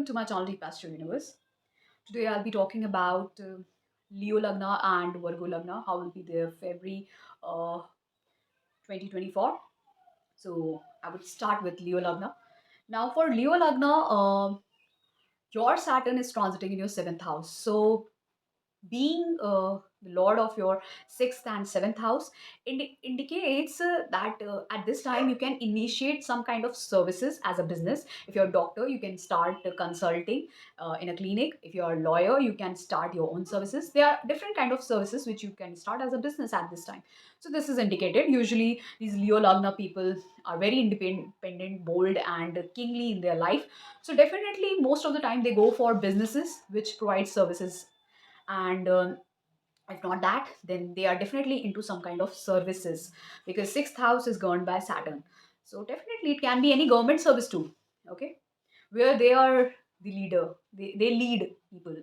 welcome to my channel Pastor Universe. Today I'll be talking about Leo Lagna and Virgo Lagna. How will be their February 2024? So I would start with Leo Lagna. Now for Leo Lagna, your Saturn is transiting in your seventh house. So being the lord of your sixth and seventh house indicates that at this time you can initiate some kind of services as a business. If you're a doctor, you can start consulting in a clinic. If you're a lawyer, you can start your own services. There are different kind of services which you can start as a business at this time. So this is indicated. Usually these Leo Lagna people are very independent, bold and kingly in their life. So definitely most of the time they go for businesses which provide services, and if not that, then they are definitely into some kind of services, because sixth house is governed by Saturn. So definitely it can be any government service too. Okay, where they are the leader, they lead people,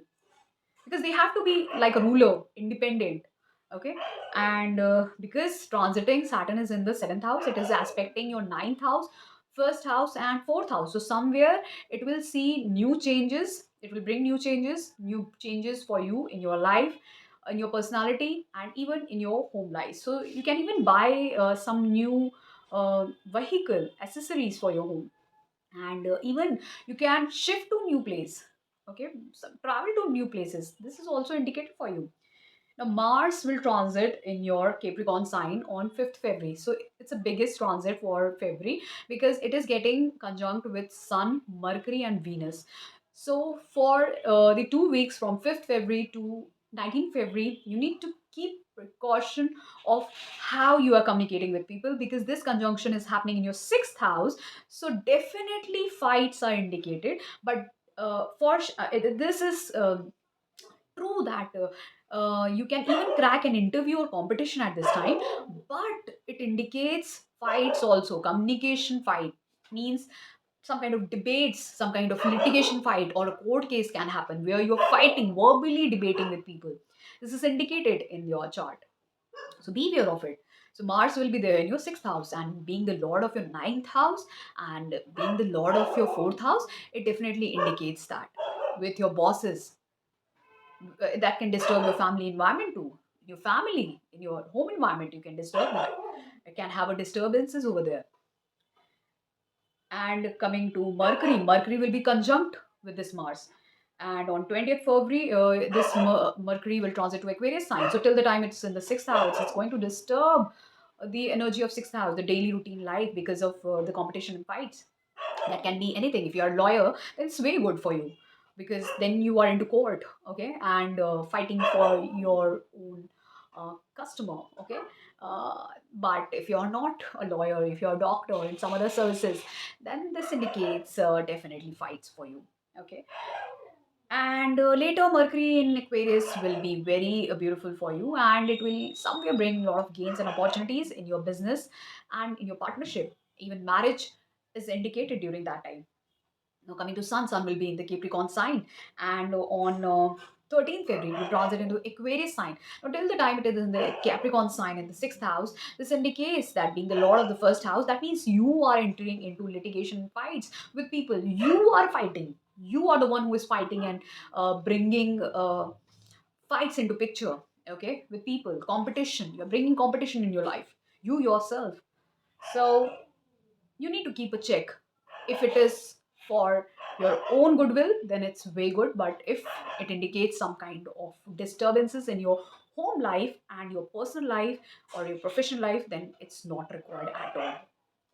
because they have to be like a ruler, independent. Okay, and because transiting Saturn is in the seventh house, it is aspecting your ninth house, first house and fourth house. So somewhere it will see new changes, it will bring new changes for you in your life, in your personality, and even in your home life. So you can even buy some new vehicle accessories for your home, and even you can shift to new place. Okay, so travel to new places, this is also indicated for you. Now Mars will transit in your Capricorn sign on 5th February. So it's the biggest transit for February, because it is getting conjunct with Sun, Mercury and Venus. So for the 2 weeks from 5th February to 19th February, you need to keep precaution of how you are communicating with people, because this conjunction is happening in your sixth house. So definitely fights are indicated. But this is true that you can even crack an interview or competition at this time, but it indicates fights also. Communication fight means some kind of debates, some kind of litigation fight, or a court case can happen where you're fighting, verbally debating with people. This is indicated in your chart, so be aware of it. So Mars will be there in your sixth house, and being the lord of your ninth house and being the lord of your fourth house, it definitely indicates that with your bosses, that can disturb your family environment too. Your family, in your home environment, you can disturb that. It can have a disturbances over there. And coming to Mercury, Mercury will be conjunct with this Mars. And on 20th February, this Mercury will transit to Aquarius sign. So till the time it's in the sixth house, it's going to disturb the energy of sixth house, the daily routine life, because of the competition and fights. That can be anything. If you're a lawyer, then it's very good for you, because then you are into court, okay, and fighting for your own customer, okay. But if you're not a lawyer, if you're a doctor in some other services, then this indicates definitely fights for you. Okay, and later Mercury in Aquarius will be very beautiful for you, and it will somewhere bring a lot of gains and opportunities in your business and in your partnership. Even marriage is indicated during that time. Now coming to Sun, Sun will be in the Capricorn sign, and on 13th February it will transit into Aquarius sign. Now till the time it is in the Capricorn sign in the sixth house, this indicates that being the lord of the first house, that means you are entering into litigation fights with people. You are fighting. You are the one who is fighting and bringing fights into picture. Okay, with people, competition. You're bringing competition in your life. You yourself. So you need to keep a check. If it is for your own goodwill, then it's way good. But if it indicates some kind of disturbances in your home life and your personal life or your professional life, then it's not required at all.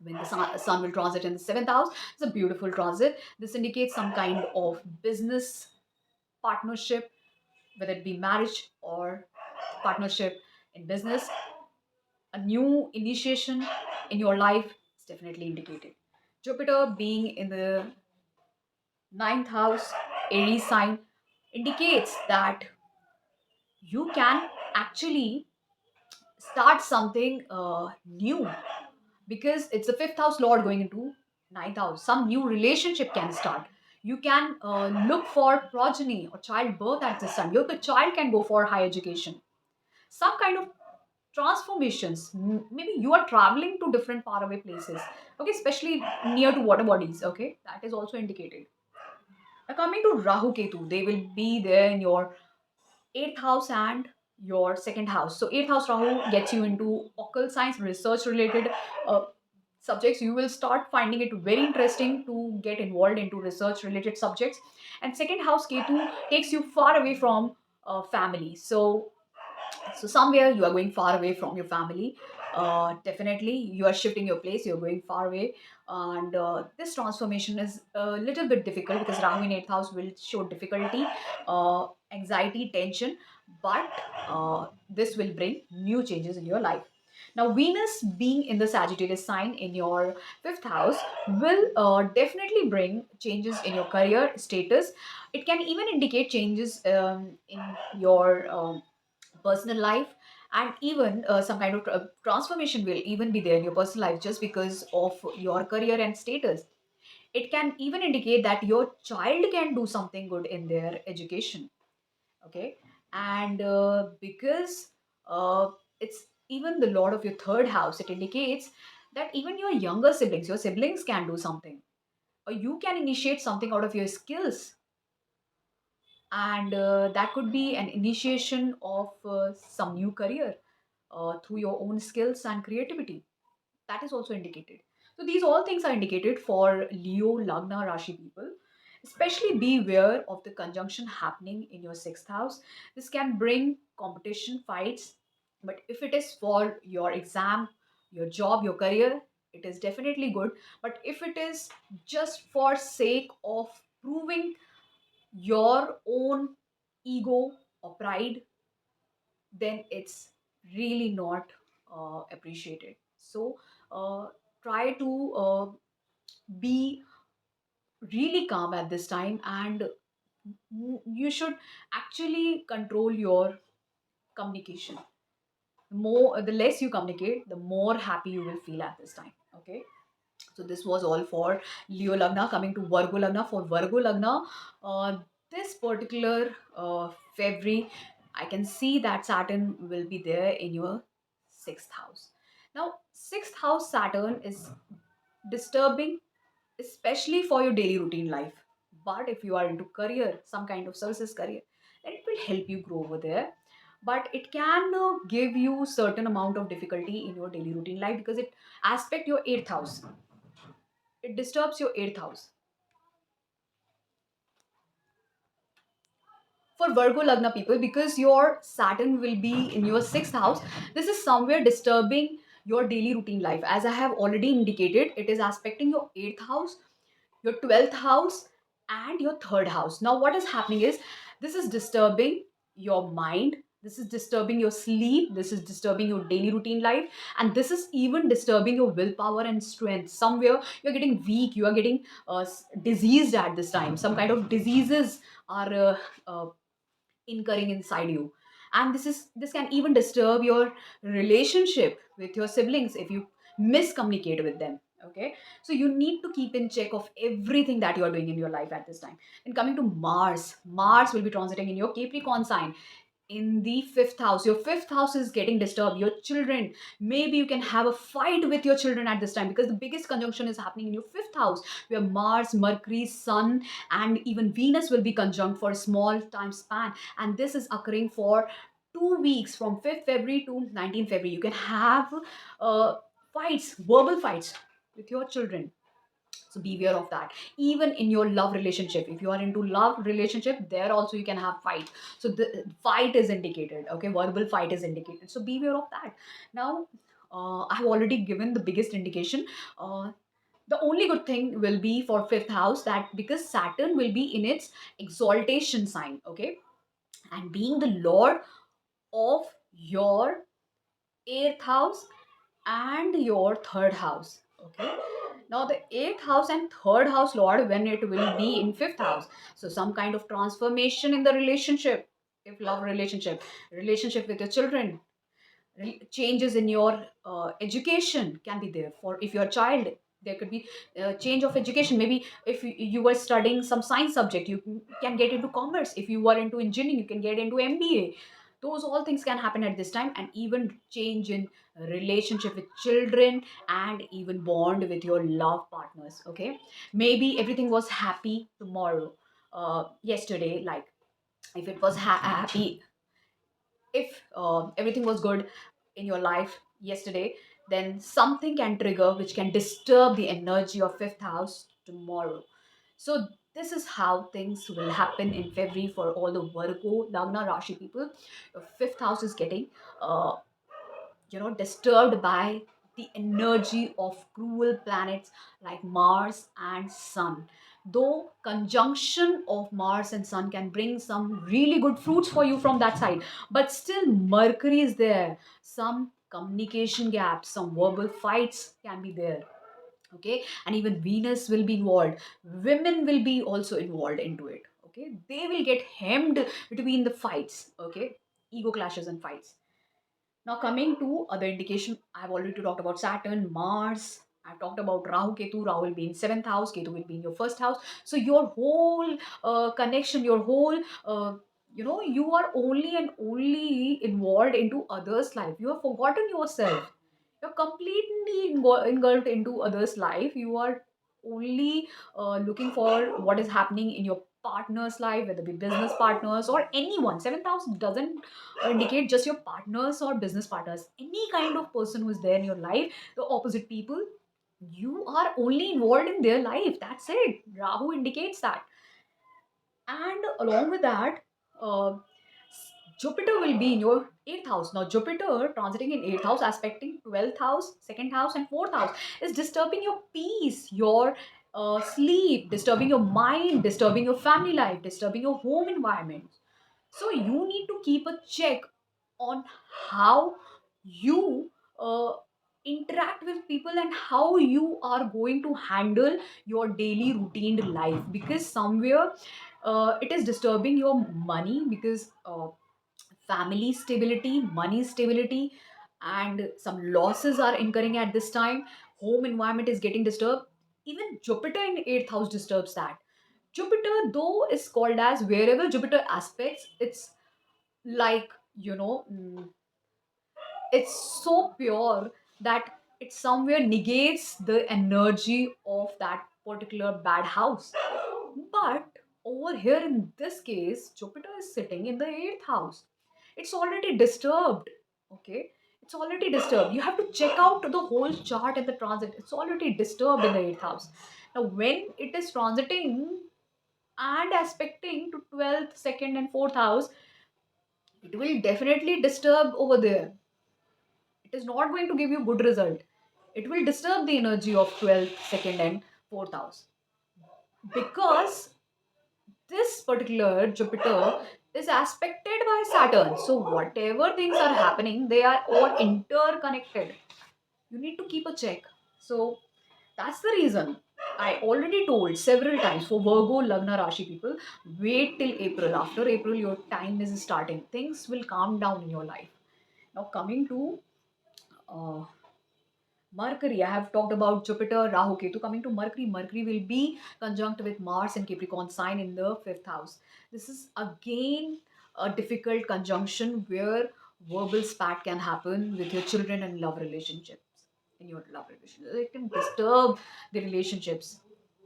When the sun will transit in the seventh house, it's a beautiful transit. This indicates some kind of business partnership, whether it be marriage or partnership in business. A new initiation in your life is definitely indicated. Jupiter being in the ninth house, Aries sign, indicates that you can actually start something new, because it's the fifth house lord going into ninth house. Some new relationship can start. You can look for progeny or childbirth at this time. Your child can go for higher education. Some kind of transformations. Maybe you are traveling to different faraway places. Okay, especially near to water bodies. Okay, that is also indicated. Now coming to Rahu Ketu, they will be there in your eighth house and your second house. So eighth house Rahu gets you into occult science, research related uh, subjects. You will start finding it very interesting to get involved into research related subjects. And second house Ketu takes you far away from family. So somewhere you are going far away from your family. Definitely you are shifting your place, you're going far away. And this transformation is a little bit difficult because Rahu in 8th house will show difficulty, anxiety, tension. But this will bring new changes in your life. Now Venus being in the Sagittarius sign in your fifth house will definitely bring changes in your career status. It can even indicate changes in your personal life. And even some kind of transformation will even be there in your personal life just because of your career and status. It can even indicate that your child can do something good in their education. Okay. And because it's even the lord of your third house, it indicates that even your siblings can do something, or you can initiate something out of your skills. And that could be an initiation of some new career through your own skills and creativity. That is also indicated. So these all things are indicated for Leo Lagna Rashi people. Especially beware of the conjunction happening in your sixth house. This can bring competition, fights. But if it is for your exam, your job, your career, it is definitely good. But if it is just for sake of proving your own ego or pride, then it's really not appreciated. So try to be really calm at this time, and you should actually control your communication. The less you communicate, the more happy you will feel at this time. Okay. So this was all for Leo Lagna. Coming to Virgo Lagna, for Virgo Lagna, this particular February, I can see that Saturn will be there in your sixth house. Now, sixth house Saturn is disturbing, especially for your daily routine life. But if you are into career, some kind of services career, then it will help you grow over there. But it can give you certain amount of difficulty in your daily routine life because it aspect your eighth house. It disturbs your eighth house. For Virgo Lagna people, because your Saturn will be in your sixth house, this is somewhere disturbing your daily routine life. As I have already indicated, it is aspecting your eighth house, your 12th house, and your third house. Now, what is happening is this is disturbing your mind, this is disturbing your sleep, this is disturbing your daily routine life, and this is even disturbing your willpower and strength. Somewhere you're getting weak, you are getting diseased at this time. Some kind of diseases are incurring inside you. And this can even disturb your relationship with your siblings if you miscommunicate with them. Okay. So you need to keep in check of everything that you are doing in your life at this time. And coming to Mars, Mars will be transiting in your Capricorn sign in the fifth house. Your fifth house is getting disturbed. Your children, maybe you can have a fight with your children at this time because the biggest conjunction is happening in your fifth house, where Mars, Mercury, Sun, and even Venus will be conjunct for a small time span. And this is occurring for 2 weeks from 5th February to 19th February. You can have fights, verbal fights with your children. So beware of that. Even in your love relationship, if you are into love relationship, there also you can have fight. So the fight is indicated. Okay, verbal fight is indicated, so beware of that. Now I have already given the biggest indication. The only good thing will be for fifth house, that because Saturn will be in its exaltation sign. Okay. And being the lord of your eighth house and your third house. Okay. Now the eighth house and third house lord, when it will be in fifth house, so some kind of transformation in the relationship. If love relationship, relationship with your children, changes in your education can be there. For if you're a child, there could be change of education. Maybe if you were studying some science subject, you can get into commerce. If you were into engineering, you can get into MBA. Those all things can happen at this time. And even change in relationship with children, and even bond with your love partners. Okay. Maybe everything was happy tomorrow, yesterday, like if it was happy, if everything was good in your life yesterday, then something can trigger which can disturb the energy of fifth house tomorrow. So this is how things will happen in February for all the Virgo Lagna Rashi people. Your fifth house is getting uh, disturbed by the energy of cruel planets like Mars and Sun. Though conjunction of Mars and Sun can bring some really good fruits for you from that side, but still Mercury is there. Some communication gaps, some verbal fights can be there. Okay, and even Venus will be involved. Women will be also involved into it. Okay, they will get hemmed between the fights. Okay, ego clashes and fights. Now coming to other indication, I've already talked about Saturn, Mars. I've talked about Rahu, Ketu. Rahu will be in seventh house. Ketu will be in your first house. So your whole connection, your whole you are only and only involved into others' life. You have forgotten yourself. You're completely engulfed into others' life. You are only looking for what is happening in your partner's life, whether it be business partners or anyone. Seventh house doesn't indicate just your partners or business partners. Any kind of person who is there in your life, the opposite people, you are only involved in their life. That's it. Rahu indicates that. And along with that, uh, Jupiter will be in your eighth house. Now, Jupiter transiting in eighth house, aspecting 12th house, second house, and fourth house is disturbing your peace, your sleep, disturbing your mind, disturbing your family life, disturbing your home environment. So, you need to keep a check on how you interact with people and how you are going to handle your daily routine life, because somewhere it is disturbing your money, because family stability, money stability, and some losses are incurring at this time. Home environment is getting disturbed. Even Jupiter in eighth house disturbs that. Jupiter, though, is called as wherever Jupiter aspects, it's like, it's so pure that it somewhere negates the energy of that particular bad house. But over here in this case, Jupiter is sitting in the eighth house. It's already disturbed. Okay, it's already disturbed. You have to check out the whole chart and the transit. It's already disturbed in the eighth house. Now, when it is transiting and aspecting to 12th, second, and fourth house, it will definitely disturb over there. It is not going to give you good result. It will disturb the energy of 12th, second, and fourth house, because this particular Jupiter is aspected by Saturn. So whatever things are happening, they are all interconnected. You need to keep a check. So that's the reason I already told several times for Virgo Lagna Rashi people, wait till April. After April, your time is starting. Things will calm down in your life. Now coming to uh, Mercury, I have talked about Jupiter, Rahu, Ketu. Coming to Mercury, Mercury will be conjunct with Mars and Capricorn sign in the fifth house. This is again a difficult conjunction where verbal spat can happen with your children and love relationships. In your love relationship, it can disturb the relationships.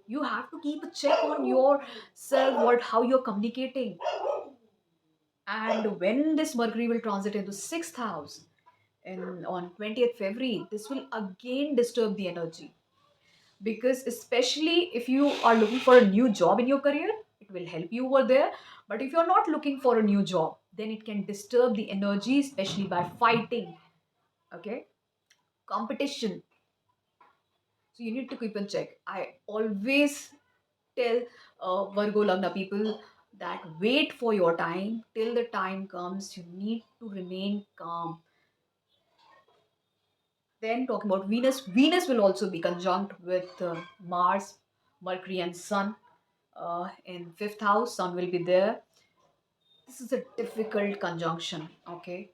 You have to keep a check on yourself, what how you're communicating. And when this Mercury will transit into sixth house, in on 20th February, this will again disturb the energy, because especially if you are looking for a new job in your career, it will help you over there. But if you're not looking for a new job, then it can disturb the energy, especially by fighting. Okay, competition. So you need to keep in check. I always tell Virgo Lagna people that wait for your time. Till the time comes, you need to remain calm. Then talking about Venus, Venus will also be conjunct with Mars, Mercury, and Sun in fifth house. Sun will be there. This is a difficult conjunction. Okay,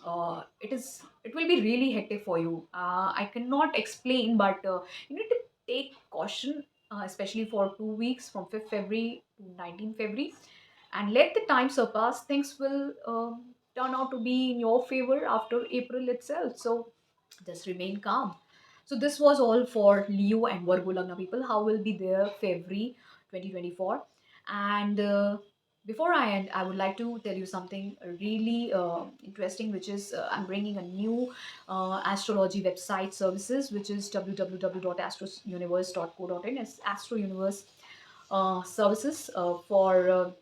it will be really hectic for you. I cannot explain, but you need to take caution, especially for 2 weeks from 5th February to 19th February, and let the time surpass. Things will turn out to be in your favor after April itself. So just remain calm. So this was all for Leo and Virgo Lagna people. How will be their February 2024? And before I end, I would like to tell you something really interesting, which is I'm bringing a new astrology website services, which is www.astrouniverse.co.in. It's Astro Universe services for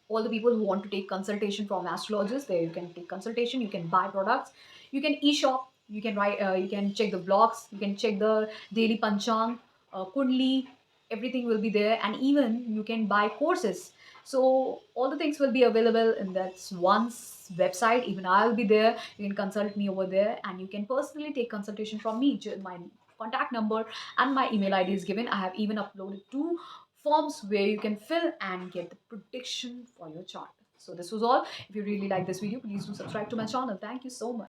all the people who want to take consultation from astrologers. There you can take consultation, you can buy products, you can e-shop, you can write, you can check the blogs, you can check the daily panchang, kundli, everything will be there, and even you can buy courses. So all the things will be available in that one website. Even I'll be there, you can consult me over there, and you can personally take consultation from me. My contact number and my email id is given. I have even uploaded two forms where you can fill and get the prediction for your chart. So this was all. If you really like this video, please do subscribe to my channel. Thank you so much.